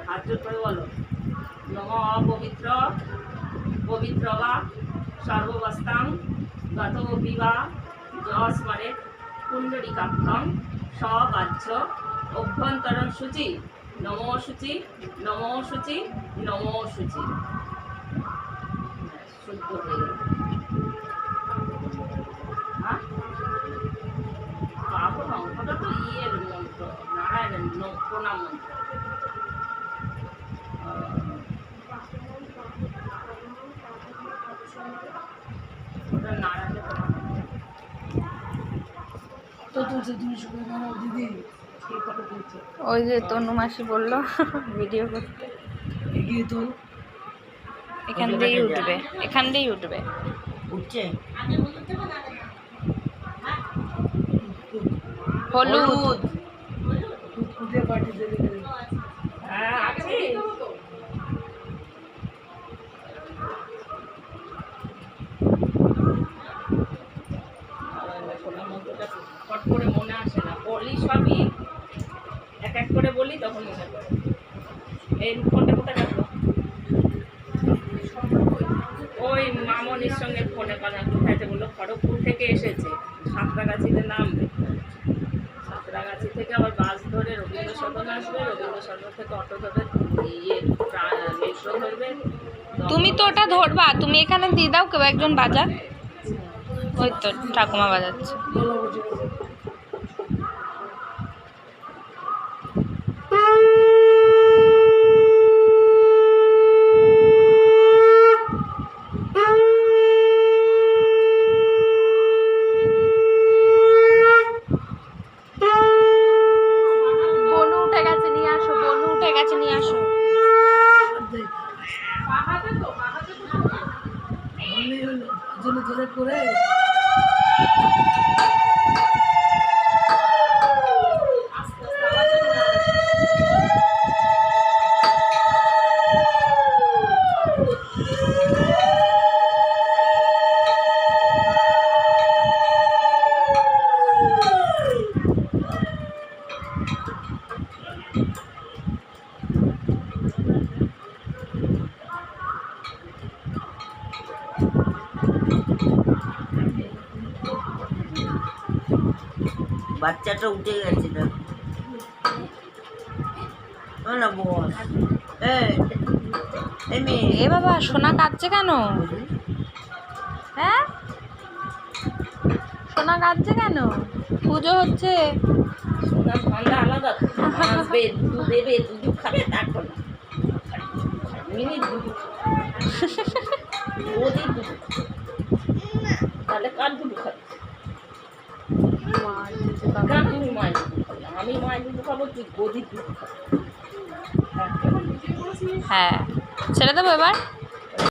হাত জোর করে বলো। নম অপবিত্র পবিত্র বা সর্ববস্তাং গতোপি বা যস্মরে পুণ্ডরিকাক্ষং সবাহ্য অভ্যন্তরণ শুচি নমো শুচি নমো শুচি নমো শুচি। শুদ্ধ হয়ে গেল। হ্যাঁ, বাবুর অঙ্কটা তো ইয়ের মন্ত্র, নারায়ণের প্রণাম মন্ত্র। ওটা নারায়ণের প্রণাম মন্ত্র। তো তুলছে তুমি শুনে জানো দিদি এই ফটো তুলছে। ওই যে তনু মাসি বললো ভিডিও করতে। এগিয়ে তো এখান দিয়েই উঠবে, এখান দিয়েই উঠবে। উঠছে হলুদ খুদে পার্টি দেবে। হ্যাঁ আছে। ফট করে মনে আসে না, বলি সবই এক এক করে বলি তখন মনে পড়ে। এই ফোনটা কোথায় রাখবো? ওই মামনির সঙ্গে ফোনে কথা কোথায় বললো খড়গপুর থেকে এসেছে, সাঁতরাগাছিতে নামবে, সাঁতরাগাছি থেকে আবার বাস ধরে রবীন্দ্র সদন আসবে, রবীন্দ্র সদন থেকে অটো ধরবে, মেট্রো ধরবে। তুমি তো ওটা ধরবা, তুমি এখানে দিয়ে দাও, কেউ একজন বাজাক। ওই তো ঠাকুমা বাজাচ্ছে। বনু উঠে গেছে, নিয়ে আসো। বনু উঠে গেছে, নিয়ে আসো। করে বাচ্চাটা উঠে গেছে না বস। এ বাবা, সোনা কাঁদছে কেন? হ্যাঁ, সোনা কাঁদছে কেন? পুজো হচ্ছে। সোনার ঠান্ডা আলাদা, আসবে দুধ দেবে, দুধ খাবে, তারপর মিনিট দুধ ওদের দুধ তাহলে কার দুধ খাবে? তুমি মায়ের দুধ খাবে, আমি মায়ের দুধ খাবো, তুই গদির দুধ খাবো। হ্যাঁ, ছেড়ে দেবো এবার।